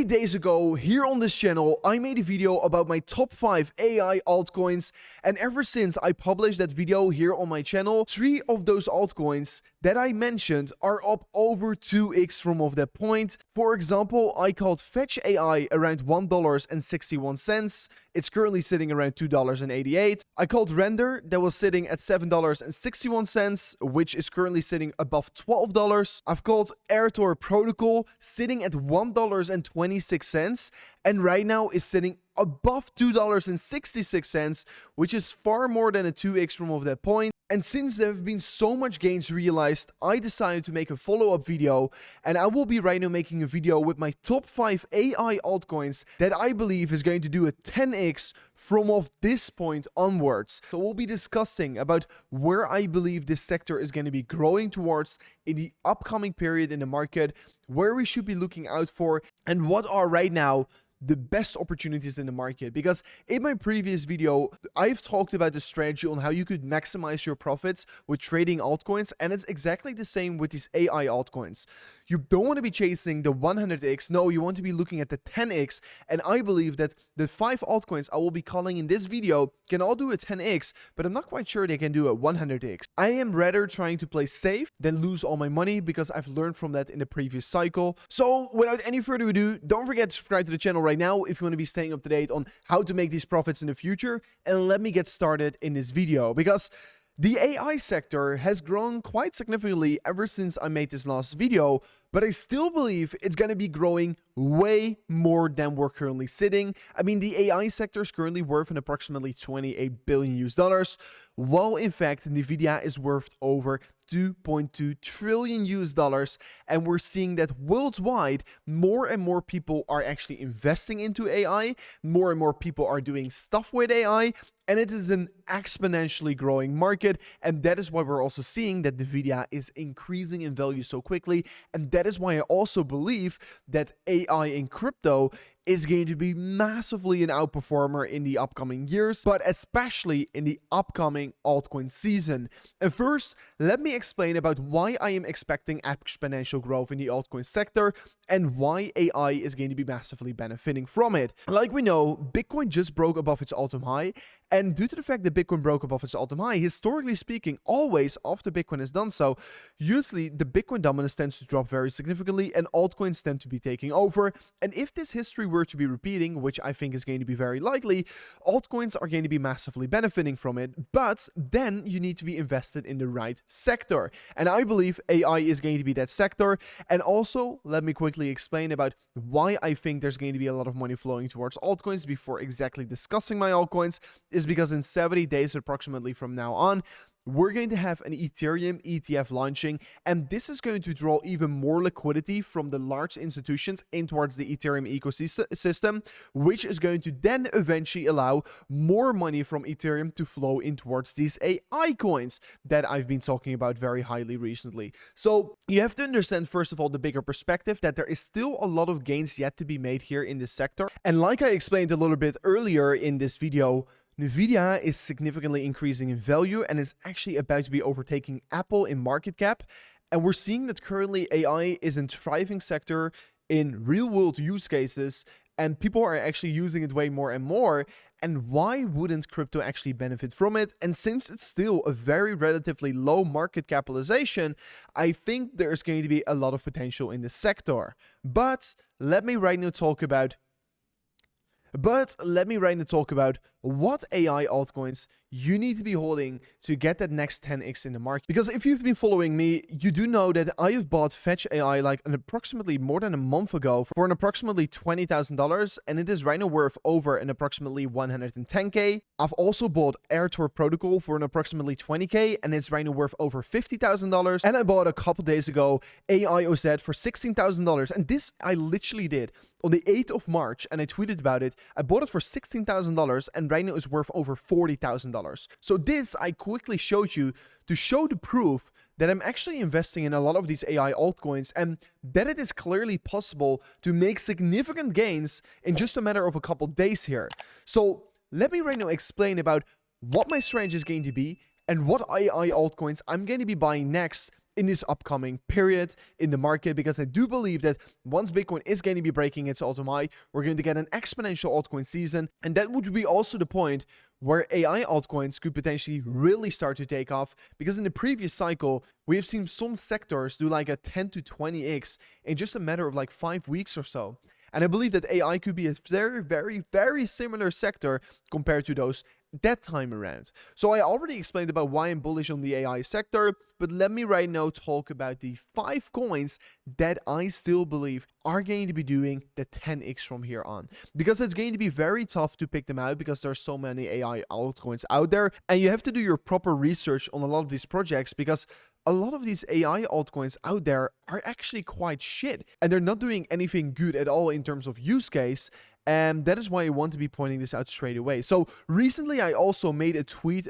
Days ago here on this channel, I made a video about my top 5 AI altcoins, and ever since I published that video here on my channel, 3 of those altcoins that I mentioned are up over 2x from of that point. For example, I called Fetch AI around $1.61. It's currently sitting around $2.88. I called Render, that was sitting at $7.61, which is currently sitting above $12. I've called Airtor Protocol, sitting at $1.26, and right now is sitting above $2.66, which is far more than a 2x from of that point. And since there have been so much gains realized, I decided to make a follow-up video, and I will be right now making a video with my top 5 AI altcoins that I believe is going to do a 10x from of this point onwards. So we'll be discussing about where I believe this sector is going to be growing towards in the upcoming period in the market, where we should be looking out for, and what are right now the best opportunities in the market. Because in my previous video, I've talked about the strategy on how you could maximize your profits with trading altcoins, and it's exactly the same with these AI altcoins. You don't want to be chasing the 100x, no, you want to be looking at the 10x, and I believe that the 5 altcoins I will be calling in this video can all do a 10x, but I'm not quite sure they can do a 100x. I am rather trying to play safe than lose all my money, because I've learned from that in the previous cycle. So without any further ado, don't forget to subscribe to the channel right now if you want to be staying up to date on how to make these profits in the future. And let me get started in this video, because the AI sector has grown quite significantly ever since I made this last video, but I still believe it's going to be growing way more than we're currently sitting. I mean, the AI sector is currently worth an approximately $28 billion, while in fact Nvidia is worth over $2.2 trillion, and we're seeing that worldwide more and more people are actually investing into AI, more and more people are doing stuff with AI, and it is an exponentially growing market, and that is why we're also seeing that Nvidia is increasing in value so quickly, and that is why I also believe that AI in crypto is going to be massively an outperformer in the upcoming years, but especially in the upcoming altcoin season. And first, let me explain about why I am expecting exponential growth in the altcoin sector and why AI is going to be massively benefiting from it. Like we know, Bitcoin just broke above its all-time high, and due to the fact that Bitcoin broke above its all-time high, historically speaking, always after Bitcoin has done so, usually the Bitcoin dominance tends to drop very significantly and altcoins tend to be taking over. And if this history were to be repeating, which I think is going to be very likely, altcoins are going to be massively benefiting from it, but then you need to be invested in the right sector. And I believe AI is going to be that sector. And also, let me quickly explain about why I think there's going to be a lot of money flowing towards altcoins before exactly discussing my altcoins, is because in 70 days approximately from now on, we're going to have an Ethereum ETF launching, and this is going to draw even more liquidity from the large institutions in towards the Ethereum ecosystem, which is going to then eventually allow more money from Ethereum to flow in towards these AI coins that I've been talking about very highly recently. So you have to understand, first of all, the bigger perspective that there is still a lot of gains yet to be made here in this sector. And like I explained a little bit earlier in this video, Nvidia is significantly increasing in value and is actually about to be overtaking Apple in market cap. And we're seeing that currently AI is a thriving sector in real world use cases, and people are actually using it way more and more. And why wouldn't crypto actually benefit from it? And since it's still a very relatively low market capitalization, I think there's going to be a lot of potential in the sector. But let me right now talk about what AI altcoins you need to be holding to get that next 10x in the market. Because if you've been following me, you do know that I have bought Fetch AI like approximately more than a month ago for an approximately $20,000, and it is right now worth over an approximately 110k. I've also bought Airtor Protocol for an approximately 20k, and it's right now worth over $50,000. And I bought a couple days ago AIOZ for $16,000, and this I literally did on the 8th of March, and I tweeted about it. I bought it for $16,000, and right now it's worth over $40,000. So this I quickly showed you to show the proof that I'm actually investing in a lot of these AI altcoins, and that it is clearly possible to make significant gains in just a matter of a couple days here. So let me right now explain about what my strategy is going to be and what AI altcoins I'm going to be buying next in this upcoming period in the market, because I do believe that once Bitcoin is going to be breaking its all-time high, we're going to get an exponential altcoin season, and that would be also the point where AI altcoins could potentially really start to take off, because in the previous cycle, we have seen some sectors do like a 10 to 20x in just a matter of like 5 weeks or so. And I believe that AI could be a very, very, very similar sector compared to those that time around. So I already explained about why I'm bullish on the AI sector, but let me right now talk about the 5 coins that I still believe are going to be doing the 10x from here on. Because it's going to be very tough to pick them out because there's so many AI altcoins out there, and you have to do your proper research on a lot of these projects, because a lot of these AI altcoins out there are actually quite shit, and they're not doing anything good at all in terms of use case. And that is why I want to be pointing this out straight away. So recently I also made a tweet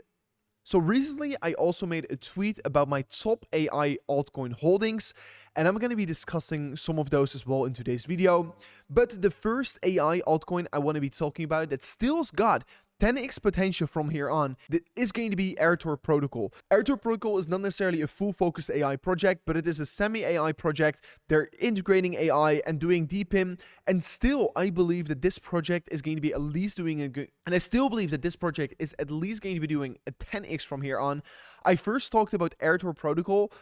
about my top AI altcoin holdings, and I'm going to be discussing some of those as well in today's video. But the first AI altcoin I want to be talking about that still's got 10x potential from here on, that is going to be Airtor Protocol. Airtor Protocol is not necessarily a full focused AI project, but it is a semi-AI project. They're integrating AI and doing DPIM, and still I believe that this project is going to be at least doing a good, and I still believe that this project is at least going to be doing a 10x from here on. I first talked about Airtor Protocol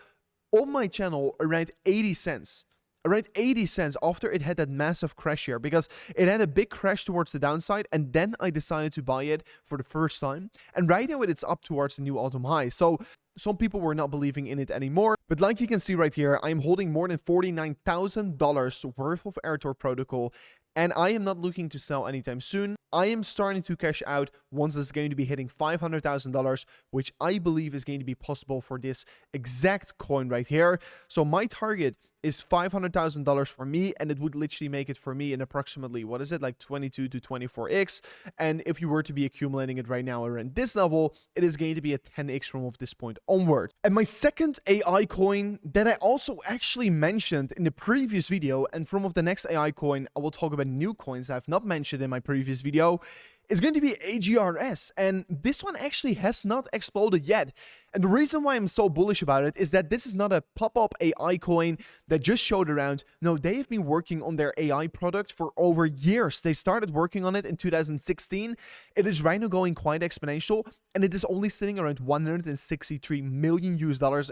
on my channel around 80 cents. Around 80 cents after it had that massive crash here, because it had a big crash towards the downside, and then I decided to buy it for the first time, and right now it's up towards the new all-time high. So some people were not believing in it anymore, but like you can see right here, I'm holding more than $49,000 worth of Airtor Protocol, and I am not looking to sell anytime soon. I am starting to cash out once it's going to be hitting $500,000, which I believe is going to be possible for this exact coin right here. So my target is $500,000 for me, and it would literally make it for me in approximately, what is it, like 22 to 24x. And if you were to be accumulating it right now around this level, it is going to be a 10x from this point onward. And my second AI coin that I also actually mentioned in the previous video, and from the next AI coin, I will talk about new coins I've not mentioned in my previous video, is going to be AGRS, and this one actually has not exploded yet. And the reason why I'm so bullish about it is that this is not a pop-up AI coin that just showed around. No, they have been working on their AI product for over years. They started working on it in 2016. It is right now going quite exponential, and it is only sitting around $163 million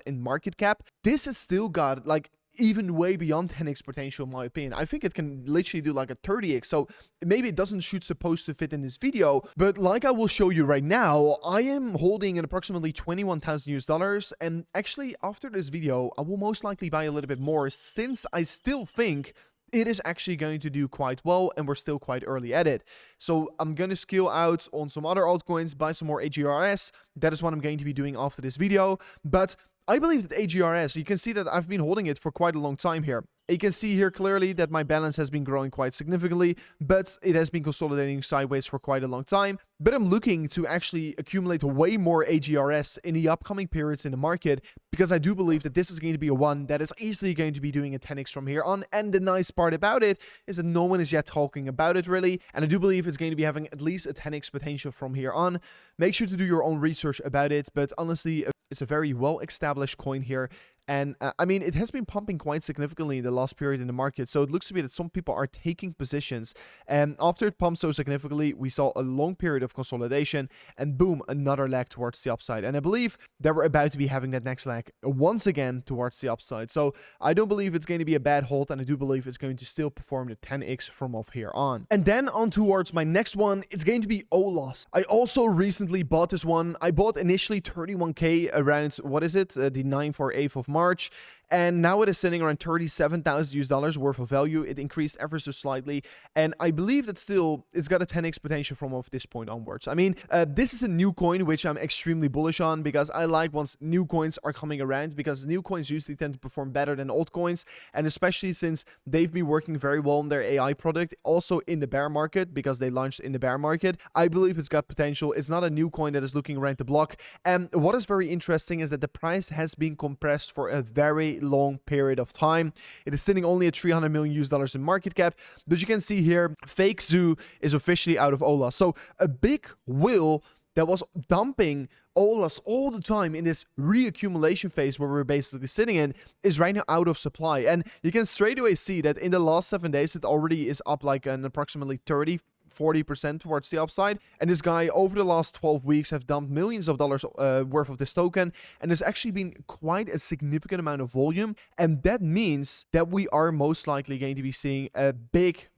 in market cap. This has still got like even way beyond 10x potential in my opinion. I think it can literally do like a 30x, so maybe it doesn't supposed to fit in this video, but like I will show you right now, I am holding an approximately $21,000, and actually after this video I will most likely buy a little bit more, since I still think it is actually going to do quite well, and we're still quite early at it. So I'm going to scale out on some other altcoins, buy some more AGRS. That is what I'm going to be doing after this video. But I believe that AGRS, you can see that I've been holding it for quite a long time here. You can see here clearly that my balance has been growing quite significantly, but it has been consolidating sideways for quite a long time. But I'm looking to actually accumulate way more AGRS in the upcoming periods in the market, because I do believe that this is going to be a one that is easily going to be doing a 10x from here on. And the nice part about it is that no one is yet talking about it really, and I do believe it's going to be having at least a 10x potential from here on. Make sure to do your own research about it, but honestly, it's a very well-established coin here. And I mean, it has been pumping quite significantly in the last period in the market. So it looks to be that some people are taking positions. And after it pumped so significantly, we saw a long period of consolidation, and boom, another leg towards the upside. And I believe that we're about to be having that next leg once again towards the upside. So I don't believe it's going to be a bad hold, and I do believe it's going to still perform the 10x from off here on. And then on towards my next one, it's going to be OLAS. I also recently bought this one. I bought initially 31k around, what is it, the 9th or 8th of March, and now it is sitting around $37,000 worth of value. It increased ever so slightly, and I believe that still it's got a 10x potential from off this point onwards. I mean, this is a new coin which I'm extremely bullish on, because I like once new coins are coming around, because new coins usually tend to perform better than old coins, and especially since they've been working very well on their AI product also in the bear market, because they launched in the bear market. I believe it's got potential. It's not a new coin that is looking around the block, and what is very interesting is that the price has been compressed for a very long period of time. It is sitting only at $300 million in market cap, but you can see here, Fake Zoo is officially out of OLAS. So a big will that was dumping all the time in this reaccumulation phase where we're basically sitting in is right now out of supply. And you can straight away see that in the last 7 days, it already is up like an approximately 40% towards the upside. And this guy over the last 12 weeks have dumped millions of dollars worth of this token, and there's actually been quite a significant amount of volume, and that means that we are most likely going to be seeing a big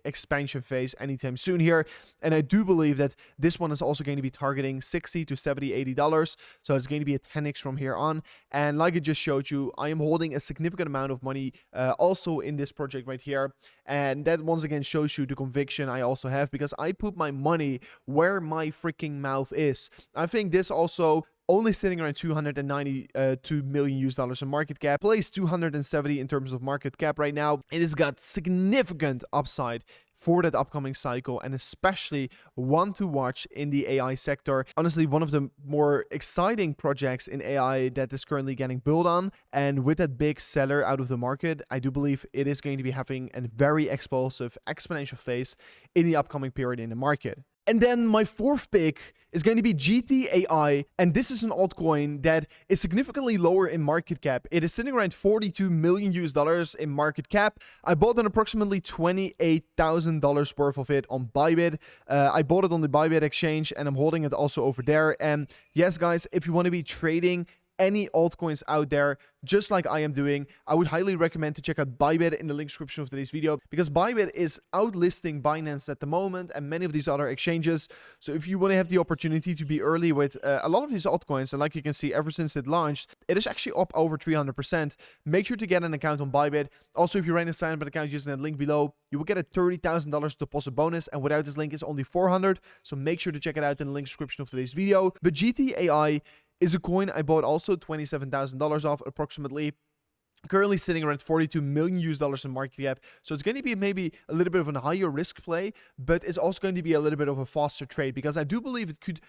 expansion phase anytime soon here. And I do believe that this one is also going to be targeting $60 to $70, $80, so it's going to be a 10x from here on. And like I just showed you, I am holding a significant amount of money also in this project right here, and that once again shows you the conviction I also have, because I put my money where my freaking mouth is. I think this also only sitting around $292 million US in market cap, plays 270 in terms of market cap right now. It has got significant upside for that upcoming cycle, and especially one to watch in the AI sector. Honestly, one of the more exciting projects in AI that is currently getting built on, and with that big seller out of the market, I do believe it is going to be having a very explosive exponential phase in the upcoming period in the market. And then my fourth pick is going to be GTAI, and this is an altcoin that is significantly lower in market cap. It is sitting around $42 million US in market cap. I bought an approximately $28,000 worth of it on Bybit. I bought it on the Bybit exchange, and I'm holding it also over there. And yes, guys, if you want to be trading any altcoins out there, just like I am doing, I would highly recommend to check out Bybit in the link description of today's video, because Bybit is outlisting Binance at the moment and many of these other exchanges. So if you want to have the opportunity to be early with a lot of these altcoins, and like you can see, ever since it launched, it is actually up over 300%. Make sure to get an account on Bybit. Also, if you run a sign-up account using that link below, you will get a $30,000 deposit bonus, and without this link, it's only $400. So make sure to check it out in the link description of today's video. But GTAI is a coin I bought also $27,000 off approximately. Currently sitting around $42 million US in market cap. So it's going to be maybe a little bit of a higher risk play, but it's also going to be a little bit of a faster trade, because I do believe it could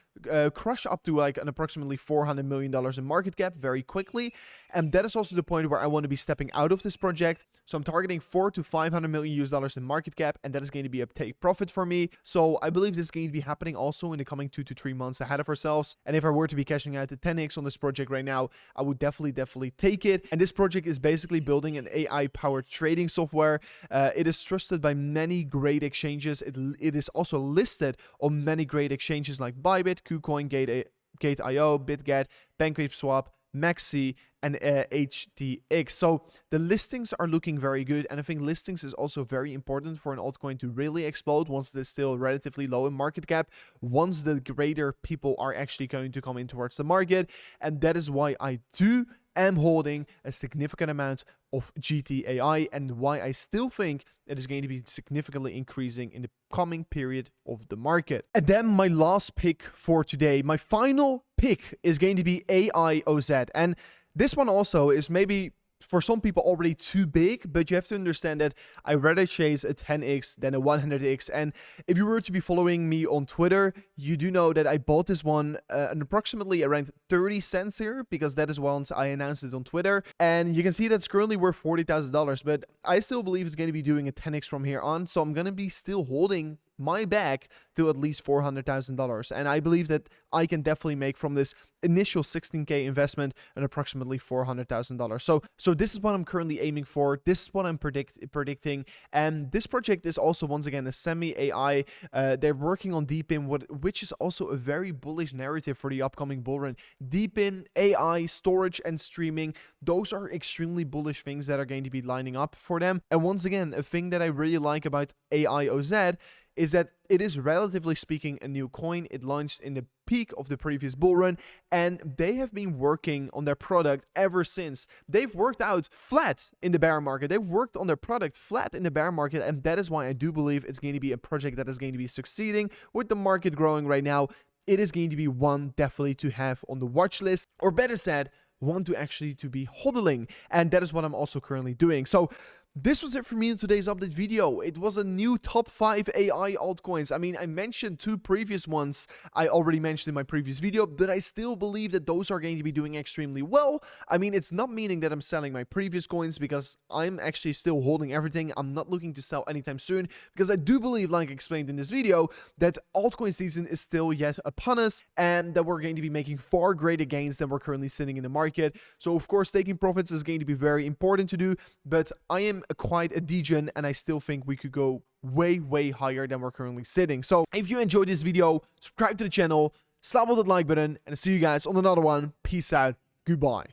crush up to like an approximately $400 million in market cap very quickly. And that is also the point where I want to be stepping out of this project. So I'm targeting $400 to $500 million US in market cap, and that is going to be a take profit for me. So I believe this is going to be happening also in the coming 2 to 3 months ahead of ourselves. And if I were to be cashing out the 10x on this project right now, I would definitely take it. And this project is basically building an AI-powered trading software. It is trusted by many great exchanges. It is also listed on many great exchanges like Bybit, KuCoin, Gate.io, BitGet, PancakeSwap, Maxi, and HTX. So the listings are looking very good, and I think listings is also very important for an altcoin to really explode once they're still relatively low in market cap, once the greater people are actually going to come in towards the market. And that is why I am holding a significant amount of GTAI, and why I still think it is going to be significantly increasing in the coming period of the market. And then my last pick for today, my final pick, is going to be AIOZ. And this one also is maybe for some people already too big, but you have to understand that I rather chase a 10x than a 100x. And if you were to be following me on Twitter, you do know that I bought this one approximately around 30 cents here, because that is once I announced it on Twitter. And you can see that's currently worth $40,000, but I still believe it's going to be doing a 10x from here on. So I'm going to be still holding my bag to at least $400,000, and I believe that I can definitely make from this initial 16K investment an approximately $400,000. So this is what I'm currently aiming for. This is what I'm predicting, and this project is also once again a semi-AI. They're working on DeepIn, which is also a very bullish narrative for the upcoming bull run. DeepIn, AI, storage, and streaming, those are extremely bullish things that are going to be lining up for them. And once again, a thing that I really like about AIOZ is that it is, relatively speaking, a new coin. It launched in the peak of the previous bull run, and they have been working on their product ever since. They've worked out flat in the bear market. They've worked on their product flat in the bear market, and that is why I do believe it's going to be a project that is going to be succeeding. With the market growing right now, it is going to be one definitely to have on the watch list, or better said, one to actually to be hodling, and that is what I'm also currently doing. So this was it for me in today's update video. It was a new top 5 AI altcoins. I mean, I mentioned 2 previous ones I already mentioned in my previous video, but I still believe that those are going to be doing extremely well. I mean, it's not meaning that I'm selling my previous coins, because I'm actually still holding everything. I'm not looking to sell anytime soon, because I do believe, like explained in this video, that altcoin season is still yet upon us, and that we're going to be making far greater gains than we're currently sitting in the market. So of course, taking profits is going to be very important to do, but I am quite a degen, and I still think we could go way higher than we're currently sitting. So if you enjoyed this video, subscribe to the channel, slap on that like button, and I'll see you guys on another one. Peace out. Goodbye.